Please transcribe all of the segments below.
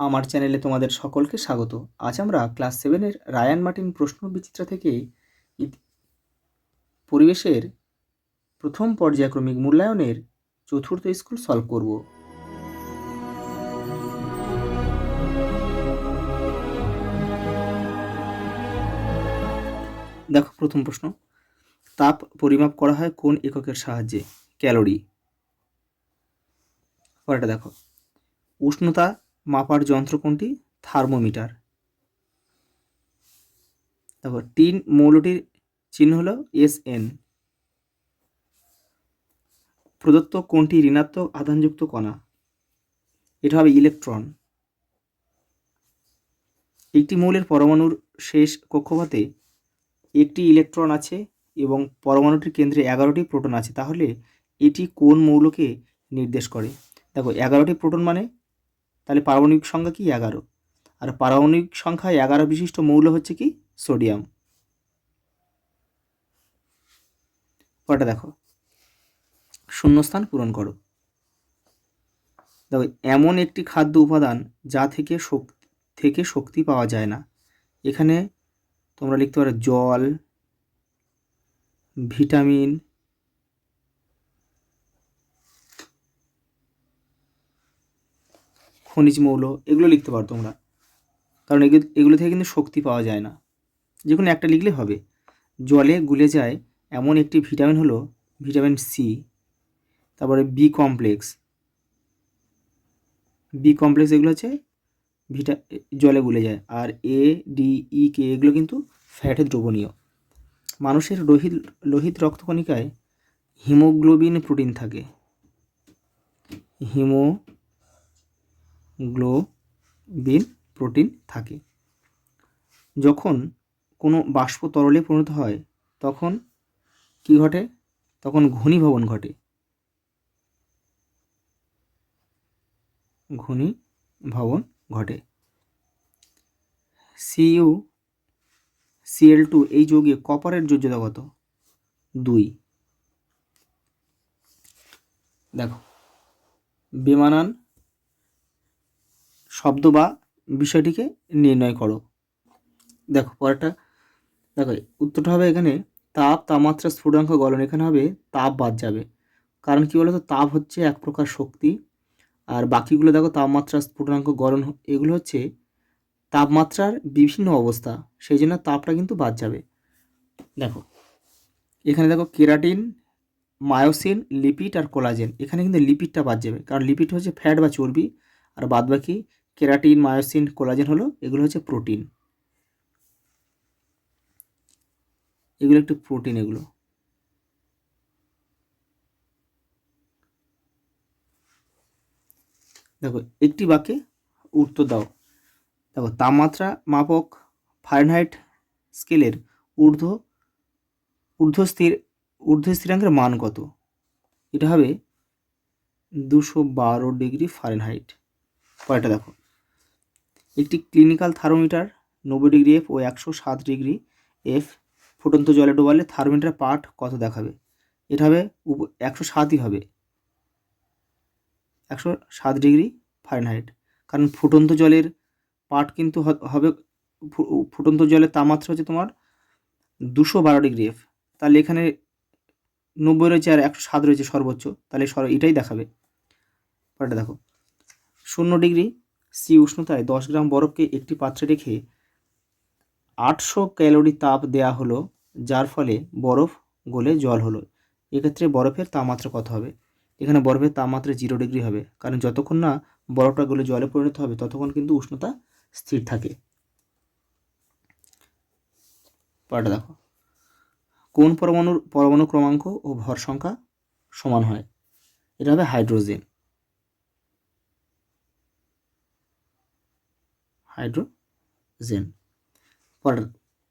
আমার চ্যানেলে তোমাদের সকলকে স্বাগত। আজ আমরা ক্লাস 7-এর রায়ান মার্টিন প্রশ্ন বিচিত্রা থেকে পরিবেশের প্রথম পর্যায়ক্রমিক মূল্যায়নের চতুর্থ স্কুল সলভ করব। দেখো প্রথম প্রশ্ন, তাপ পরিমাপ করা হয় কোন এককের সাহায্যে? ক্যালোরি। পরেরটা দেখো, উষ্ণতা মাপার যন্ত্র কোনটি? থার্মোমিটার। দেখো টিন মৌলটির চিহ্ন হলো SN। প্রদত্ত কোনটি ঋণাত্মক আধানযুক্ত কণা? এটা হবে ইলেকট্রন। একটি মৌলের পরমাণুর শেষ কক্ষপথে একটি ইলেকট্রন আছে এবং পরমাণুটির কেন্দ্রে 11টি প্রোটন আছে, তাহলে এটি কোন মৌলকে নির্দেশ করে? দেখো 11টি প্রোটন মানে তাহলে পারমাণবিক সংখ্যা কি? 11। আর পারমাণবিক সংখ্যা 11 বিশিষ্ট মৌল হচ্ছে কি? সোডিয়াম। পরেরটা দেখো, শূন্যস্থান পূরণ করো। দেখো এমন একটি খাদ্য উপাদান যা থেকে শক্তি পাওয়া যায় না। এখানে তোমরা লিখতে পারো জল, ভিটামিন, খনিজ মৌল, এগুলো লিখতে পারো তোমরা, কারণ এগুলো থেকে কিন্তু শক্তি পাওয়া যায় না। যে কোনো একটা লিখলে হবে। জলে গুলে যায় এমন একটি ভিটামিন হলো ভিটামিন সি। তারপরে বি কমপ্লেক্স এগুলো হচ্ছে জলে গুলে যায়। আর এ, ডি, ই, কে এগুলো কিন্তু ফ্যাটে দ্রবণীয়। মানুষের লোহিত রক্তকণিকায় হিমোগ্লোবিন প্রোটিন থাকে। হিমোগ্লোবিন প্রোটিন থাকে। যখন কোনো বাষ্প তরলে পরিণত হয় তখন কি ঘটে? তখন ঘনীভবন ঘটে। CuCl2 এই যৌগে কপারের যোজ্যতা কত? 2। দেখো বেমানান শব্দ বা বিষয়টিকে নির্ণয় করো। দেখো পরেরটা, দেখো উত্তরটা হবে এখানে তাপমাত্রা স্ফুটনাঙ্ক গলন। এখানে হবে তাপ বাদ যাবে, কারণ কি বলতো, তাপ হচ্ছে এক প্রকার শক্তি, আর বাকিগুলো দেখো তাপমাত্রা স্ফুটনাঙ্ক গলন এগুলো হচ্ছে তাপমাত্রার বিভিন্ন অবস্থা, সেই জন্য তাপটা কিন্তু বাদ যাবে। দেখো এখানে দেখো কেরাটিন, মায়োসিন, লিপিড আর কোলাজেন, এখানে কিন্তু লিপিডটা বাদ যাবে, কারণ লিপিড হচ্ছে ফ্যাট বা চর্বি, আর বাদ বাকি কেরাটিন, মায়োসিন, কোলাজেন হলো এগুলো হচ্ছে প্রোটিন। এগুলো একটু প্রোটিন। এগুলো দেখো একটি বাক্যে উত্তর দাও। দেখো তাপমাত্রা মাপক ফারেনহাইট স্কেলের ঊর্ধ্ব স্থিরাঙ্কের মান কত? এটা হবে 212 ডিগ্রি ফারেনহাইট। পরেরটা দেখো, একটি ক্লিনিক্যাল থার্মোমিটার 90 ডিগ্রি এফ ও 107 ডিগ্রি এফ ফুটন্ত জলে ডোবালে থার্মোমিটার পাঠ কত দেখাবে? এটা হবে 107ই হবে, 107 ডিগ্রি ফারেনহাইট, কারণ ফুটন্ত জলের পাঠ কিন্তু হবে, ফুটন্ত জলের তাপমাত্রা হচ্ছে তোমার 212 ডিগ্রি এফ, তাহলে এখানে 90 রয়েছে আর 107 রয়েছে সর্বোচ্চ, তাহলে এটাই দেখাবে। পরেরটা দেখো, 0 ডিগ্রি সি উষ্ণতায় 10 গ্রাম বরফকে একটি পাত্রে রেখে 800 ক্যালোরি তাপ দেয়া হলো, যার ফলে বরফ গলে জল হলো। এক্ষেত্রে বরফের তাপমাত্রা কত হবে? এখানে বরফের তাপমাত্রা 0 ডিগ্রি হবে, কারণ যতক্ষণ না বরফটা গলে জলে পরিণত হবে ততক্ষণ কিন্তু উষ্ণতা স্থির থাকে। পরেরটা দেখো, কোন পরমাণু ক্রমাঙ্ক ও ভর সংখ্যা সমান হয়? এটা হবে হাইড্রোজেন।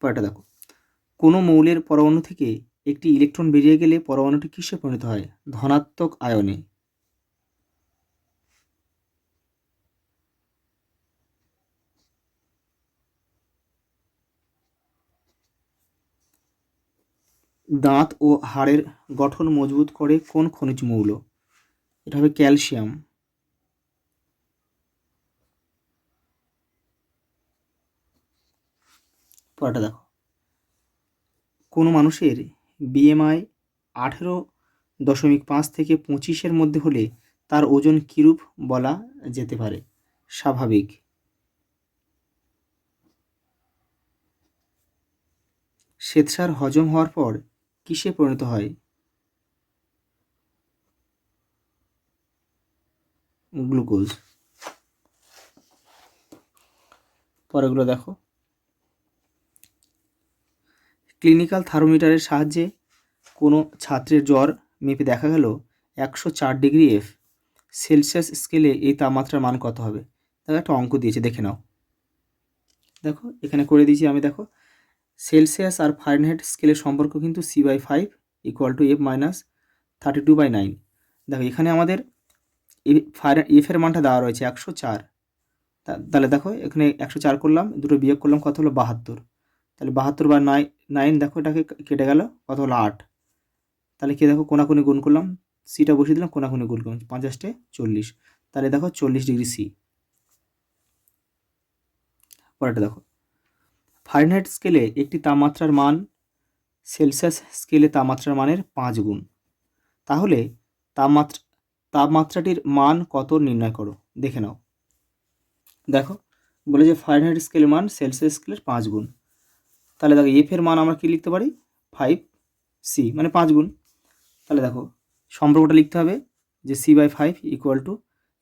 পরেরটা দেখো, কোনো মৌলের পরমাণু থেকে একটি ইলেকট্রন বেরিয়ে গেলে পরমাণুটি কিসে পরিণত হয়? ধনাত্মক আয়নে। দাঁত ও হাড়ের গঠন মজবুত করে কোন খনিজ মৌল? এটা হবে ক্যালসিয়াম। পরেরটা দেখো, কোনো মানুষের বিএমআই 18.5 থেকে 25-এর মধ্যে হলে তার ওজন কীরূপ বলা যেতে পারে? স্বাভাবিক। শ্বেতসার হজম হওয়ার পর কিসে পরিণত হয়? গ্লুকোজ। পরেরগুলো দেখো, ক্লিনিক্যাল থার্মোমিটারের সাহায্যে কোনো ছাত্রের জ্বর মেপে দেখা গেল 104°F, সেলসিয়াস স্কেলে এই তাপমাত্রার মান কত হবে? দেখো একটা অঙ্ক দিয়েছে, দেখে নাও। দেখো এখানে করে দিয়েছি আমি, দেখো সেলসিয়াস আর ফারেনহাইট স্কেলের সম্পর্ক কিন্তু C/5 = F-32/9। দেখো এখানে আমাদের এফের মানটা দেওয়া রয়েছে 104। তাহলে দেখো এখানে 104 করলাম, দুটো বিয়োগ করলাম, কত হলো 72। তাহলে 72/9, দেখো এটাকে কেটে গেল, কত হলো 8। তাহলে কি দেখো কোনাকুনি গুণ করলাম, সিটা বসিয়ে দিলাম, কোনাকুনি গুণ করলাম, 50 40। তাহলে দেখো 40°C। পরেরটা দেখো, ফারেনহাইট স্কেলে একটি তাপমাত্রার মান সেলসিয়াস স্কেলে তাপমাত্রার মানের 5 গুণ। তাহলে তাপমাত্রাটির মান কত নির্ণয় করো, দেখে নাও। দেখো বলে যে ফারেনহাইট স্কেলের মান সেলসিয়াস স্কেলের 5 গুণ। তাহলে দেখো এফের মান আমরা কী লিখতে পারি? 5C, মানে 5 গুণ। তাহলে দেখো সম্পর্কটা লিখতে হবে যে C/5 =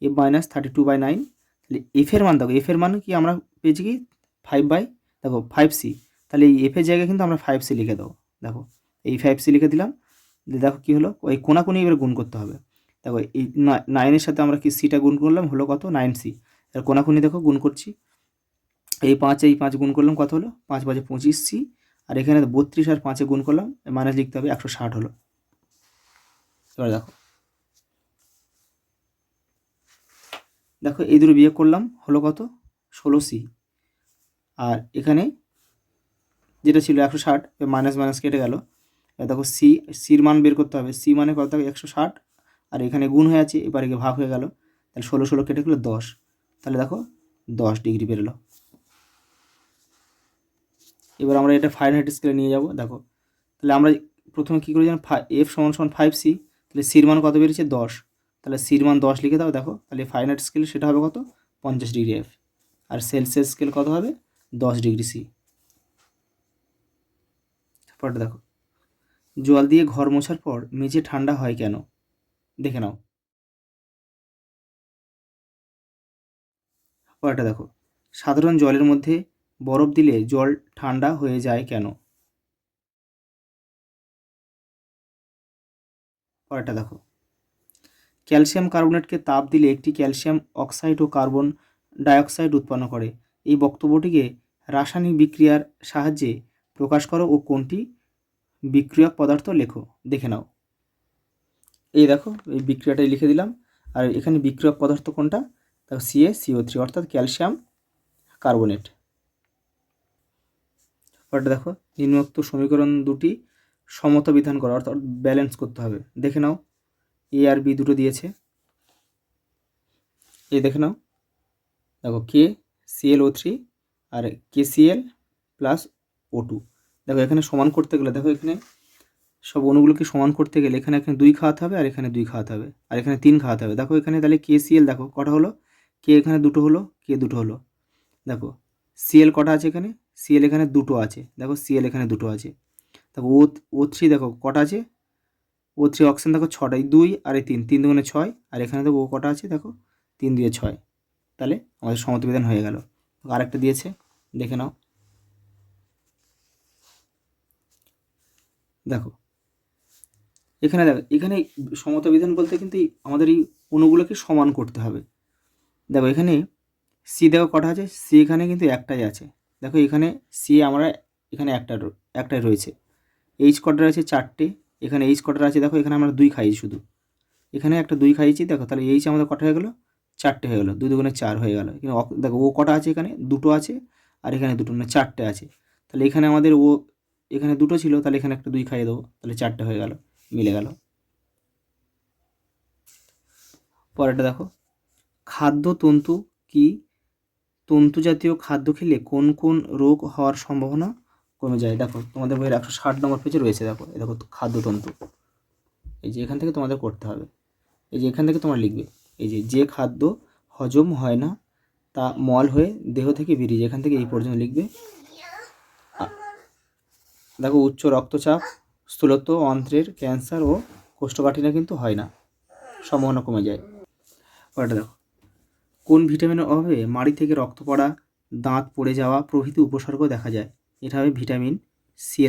F-32/9। তাহলে এফের মান দেখো, এফের মান কি আমরা পেয়েছি কি 5/5C। তাহলে এই এফের জায়গায় কিন্তু আমরা 5C লিখে দেবো। দেখো এই 5C লিখে দিলাম। দেখো কী হলো, ওই কোনাকুনি এবার গুণ করতে হবে। দেখো এই 9-এর সাথে আমরা কি সিটা গুণ করলাম, হলো কত 9C। এবার কোনাকুনি দেখো গুণ করছি, এই 5 গুণ করলাম, কত হলো 5×5 = 25C। আর এখানে 32 আর 5 গুণ করলাম, মাইনাস লিখতে হবে, 160 হলো। এবার দেখো, দেখো এই দুটো বিয়োগ করলাম, হলো কত 16C। আর এখানে যেটা ছিল 160, মাইনাস মাইনাস কেটে গেল। এবার দেখো সির মান বের করতে হবে, সি মানে কত, 160। আর এখানে গুণ হয়ে আছে, এবারে ভাগ হয়ে গেল, তাহলে 16 কেটে গেলো 10। তাহলে দেখো 10° বেরোলো। এবার আমরা এটা ফারেনহাইট স্কেলে নিয়ে যাব। দেখো তাহলে আমরা প্রথমে কী করি জানো, F = 5C। তাহলে সির মান কত বেরিয়েছে 10। তাহলে সির মান 10 লিখে দাও। দেখো তাহলে ফারেনহাইট স্কেল সেটা হবে কত 50°F। আর সেলসিয়াস স্কেল কত হবে 10°C। পরটা দেখো, জল দিয়ে ঘর মোছার পর মেঝে ঠান্ডা হয় কেন, দেখে নাও। পরটা দেখো, সাধারণ জলের মধ্যে বরফ দিলে জল ঠান্ডা হয়ে যায় কেন? পরেরটা দেখো, ক্যালসিয়াম কার্বনেটকে তাপ দিলে একটি ক্যালসিয়াম অক্সাইড ও কার্বন ডাইঅক্সাইড উৎপন্ন করে। এই বক্তব্যটিকে রাসায়নিক বিক্রিয়ার সাহায্যে প্রকাশ করো ও কোনটি বিক্রিয়ক পদার্থ লেখো, দেখে নাও। এই দেখো এই বিক্রিয়াটাই লিখে দিলাম। আর এখানে বিক্রিয়ক পদার্থ কোনটা, দেখো CaCO3, অর্থাৎ ক্যালসিয়াম কার্বনেট। পরেরটা দেখো, নিম্নোক্ত সমীকরণ দুটি সমতা বিধান করো, অর্থাৎ ব্যালেন্স করতে হবে, দেখে নাও। A আর B দুটো দিয়েছে, এই দেখে নাও। দেখো KClO3 আর KCl + O2। দেখো এখানে সমান করতে গেলে, দেখো এখানে সব অণুগুলোকে সমান করতে গেলে এখানে 2 খাওয়াতে হবে, আর এখানে 2 খাওয়াতে হবে, আর এখানে 3 খাওয়াতে হবে। দেখো এখানে তাহলে KCl দেখো কটা হলো, K এখানে দুটো হলো, K দুটো হলো। দেখো Cl কটা আছে এখানে, Cl এখানে দুটো আছে। দেখো Cl এখানে দুটো আছে। দেখো O3 দেখো কটা আছে, O3 অক্সিজেন দেখো 6টা, 2 আর 3, 3 2 6। আর এখানে দেখো ও কটা আছে, দেখো 3 2 6। তাহলে আমাদের সমতা বিধান হয়ে গেল। আরেকটা দিয়েছে, দেখে নাও। দেখো এখানে, দেখো এখানে সমতা বিধান বলতে কিন্তু আমাদের এই অণুগুলোকে সমান করতে হবে। দেখো এখানে সি দেখো কটা আছে, সি এখানে কিন্তু একটাই আছে। দেখো এখানে সি আমরা এখানে একটাই রয়েছে। এইচ কটার আছে 4টে, এখানে এইচ কটার আছে, দেখো এখানে আমরা 2 খাইছি শুধু, এখানে একটা 2 খাইছি। দেখো তাহলে এইচ আমাদের কটা হয়ে গেলো, 4টে হয়ে গেলো, 2 2 4 হয়ে গেলো। কিন্তু দেখো ও কটা আছে, এখানে দুটো আছে, আর এখানে দুটো, মানে 4টে আছে। তাহলে এখানে আমাদের ও এখানে দুটো ছিল, তাহলে এখানে একটা 2 খাইয়ে দেবো, তাহলে 4টে হয়ে গেল, মিলে গেল। পরেরটা দেখো, খাদ্যতন্তু কি, তন্তু জাতীয় খাদ্য খেলে কোন কোন রোগ হওয়ার সম্ভাবনা কমে যায়। দেখো তোমাদের বইয়ের 160 নম্বর পেজে রয়েছে, দেখো এই দেখো খাদ্যতন্তু। এই যে এখান থেকে তোমাদের করতে হবে, এই যে এখান থেকে তোমরা লিখবে, এই যে যে খাদ্য হজম হয় না তা মল হয়ে দেহ থেকে বেরিয়ে যায়, এখান থেকে এই পর্যন্ত লিখবে। দেখো উচ্চ রক্তচাপ, স্থূলত্ব, অন্ত্রের ক্যান্সার ও কোষ্ঠকাঠিন্য কিন্তু হয় না, সম্ভাবনা কমে যায়। পরেরটা দেখো, কোন ভিটামিনের অভাবে মাড়ি থেকে রক্ত পড়া, দাঁত পড়ে যাওয়া প্রভৃতি উপসর্গ দেখা যায়? এটা হবে ভিটামিন সি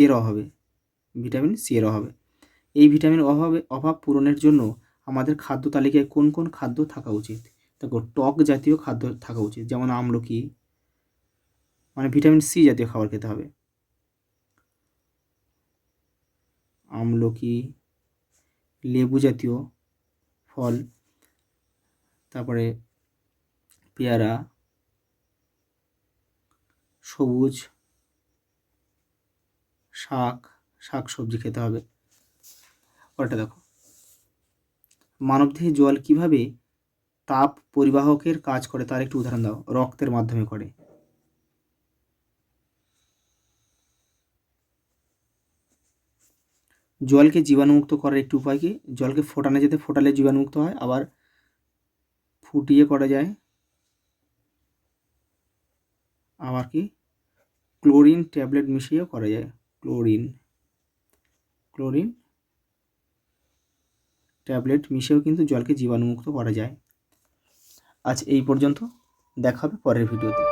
এর অভাবে, ভিটামিন সি এর অভাবে। এই ভিটামিন অভাব পূরণের জন্য আমাদের খাদ্য তালিকায় কোন কোন খাদ্য থাকা উচিত? দেখো টক জাতীয় খাদ্য থাকা উচিত, যেমন আমলকি, মানে ভিটামিন সি জাতীয় খাবার খেতে হবে। আমলকি, লেবু জাতীয় ফল, তারপরে পেয়ারা, সবুজ শাক সবজি খেতে হবে। পরেরটা দেখো, মানবদেহে জল কিভাবে তাপ পরিবাহকের কাজ করে তার একটু উদাহরণ দাও। রক্তের মাধ্যমে করে। জলকে জীবাণুমুক্ত করার একটি উপায় কি? জলকে ফোটানো যেতে, ফোটালে জীবাণুমুক্ত হয়, আবার ফুটিয়ে করা যায়, আবার কি ক্লোরিন ট্যাবলেট মিশিয়েও করা যায়। ক্লোরিন ট্যাবলেট মিশিয়েও কিন্তু জলকে জীবাণুমুক্ত করা যায়। আজ এই পর্যন্ত, দেখা হবে পরের ভিডিওতে।